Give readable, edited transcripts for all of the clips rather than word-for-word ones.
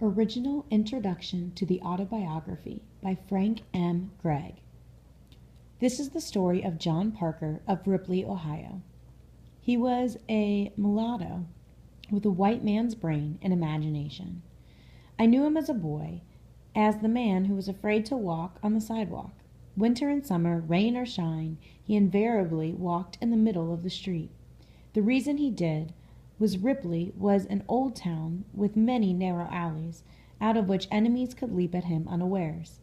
Original Introduction to the Autobiography by Frank M. Gregg. This is the story of John Parker of Ripley, Ohio. He was a mulatto with a white man's brain and imagination. I knew him as a boy, as the man who was afraid to walk on the sidewalk. Winter and summer, rain or shine, he invariably walked in the middle of the street. The reason he did was Ripley was an old town with many narrow alleys, out of which enemies could leap at him unawares.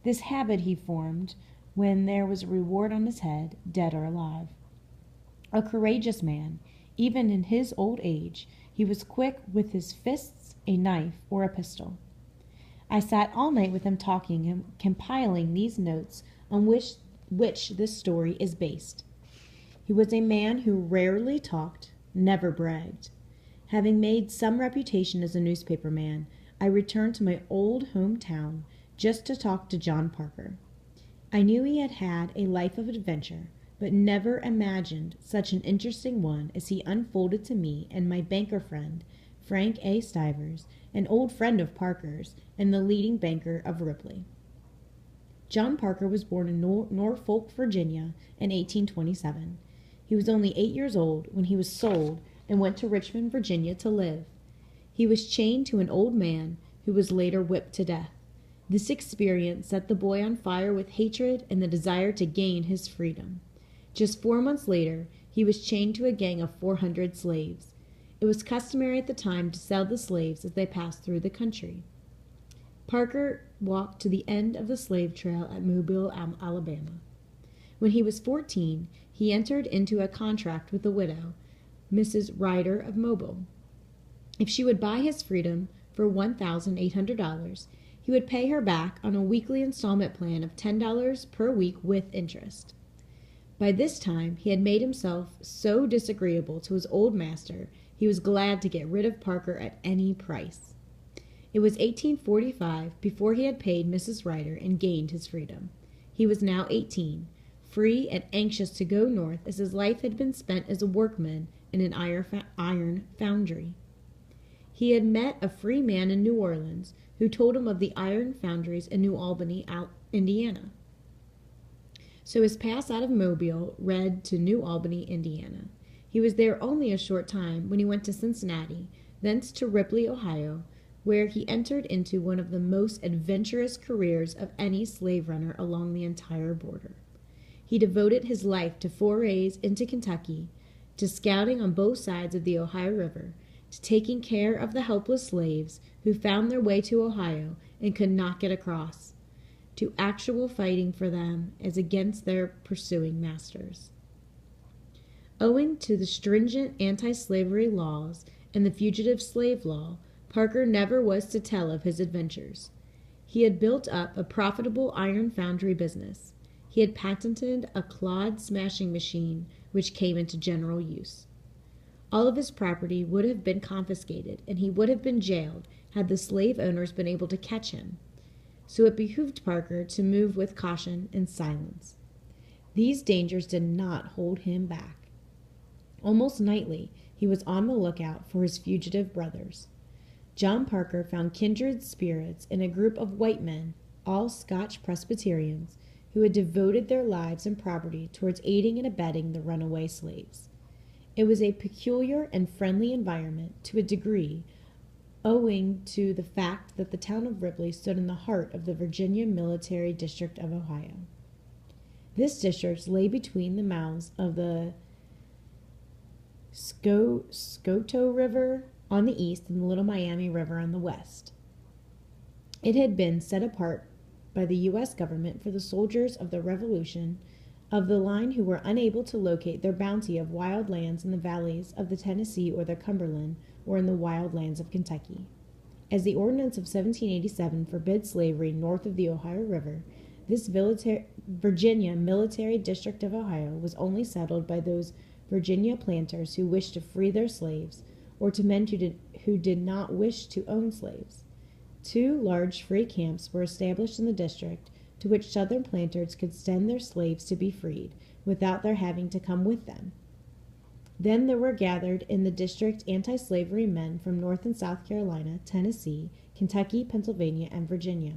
This habit he formed when there was a reward on his head, dead or alive. A courageous man, even in his old age, he was quick with his fists, a knife, or a pistol. I sat all night with him talking and compiling these notes on which this story is based. He was a man who rarely talked, never bragged. Having made some reputation as a newspaper man, I returned to my old hometown just to talk to John Parker. I knew he had had a life of adventure, but never imagined such an interesting one as he unfolded to me and my banker friend, Frank A. Stivers, an old friend of Parker's and the leading banker of Ripley. John Parker was born in Norfolk, Virginia in 1827. He was only 8 years old when he was sold and went to Richmond, Virginia to live. He was chained to an old man who was later whipped to death. This experience set the boy on fire with hatred and the desire to gain his freedom. Just 4 months later, he was chained to a gang of 400 slaves. It was customary at the time to sell the slaves as they passed through the country. Parker walked to the end of the slave trail at Mobile, Alabama. When he was 14, he entered into a contract with the widow, Mrs. Ryder of Mobile. If she would buy his freedom for $1,800, he would pay her back on a weekly installment plan of $10 per week with interest. By this time, he had made himself so disagreeable to his old master, he was glad to get rid of Parker at any price. It was 1845 before he had paid Mrs. Ryder and gained his freedom. He was now 18, free and anxious to go north as his life had been spent as a workman in an iron foundry. He had met a free man in New Orleans who told him of the iron foundries in New Albany, Indiana. So his pass out of Mobile read to New Albany, Indiana. He was there only a short time when he went to Cincinnati, thence to Ripley, Ohio, where he entered into one of the most adventurous careers of any slave runner along the entire border. He devoted his life to forays into Kentucky, to scouting on both sides of the Ohio River, to taking care of the helpless slaves who found their way to Ohio and could not get across, to actual fighting for them as against their pursuing masters. Owing to the stringent anti-slavery laws and the fugitive slave law, Parker never was to tell of his adventures. He had built up a profitable iron foundry business. He had patented a clod smashing machine which came into general use. All of his property would have been confiscated, and he would have been jailed had the slave owners been able to catch him. So it behooved Parker to move with caution and silence. These dangers did not hold him back. Almost nightly, he was on the lookout for his fugitive brothers. John Parker found kindred spirits in a group of white men, all Scotch Presbyterians, who had devoted their lives and property towards aiding and abetting the runaway slaves. It was a peculiar and friendly environment to a degree, owing to the fact that the town of Ripley stood in the heart of the Virginia Military District of Ohio. This district lay between the mouths of the Scioto River on the east and the Little Miami River on the west. It had been set apart by the U.S. government for the soldiers of the Revolution of the line who were unable to locate their bounty of wild lands in the valleys of the Tennessee or the Cumberland or in the wild lands of Kentucky. As the ordinance of 1787 forbid slavery north of the Ohio River, this Virginia Military District of Ohio was only settled by those Virginia planters who wished to free their slaves, or to men who did not wish to own slaves. 2 large free camps were established in the district, to which Southern planters could send their slaves to be freed, without their having to come with them. Then there were gathered in the district anti-slavery men from North and South Carolina, Tennessee, Kentucky, Pennsylvania, and Virginia.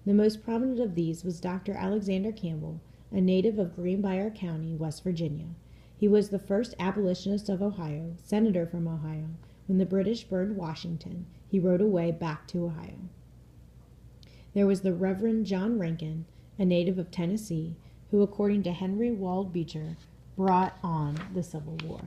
The most prominent of these was Dr. Alexander Campbell, a native of Greenbrier County, West Virginia. He was the first abolitionist of Ohio, senator from Ohio. When the British burned Washington, he rode away back to Ohio. There was the Reverend John Rankin, a native of Tennessee, who, according to Henry Wald Beecher, brought on the Civil War.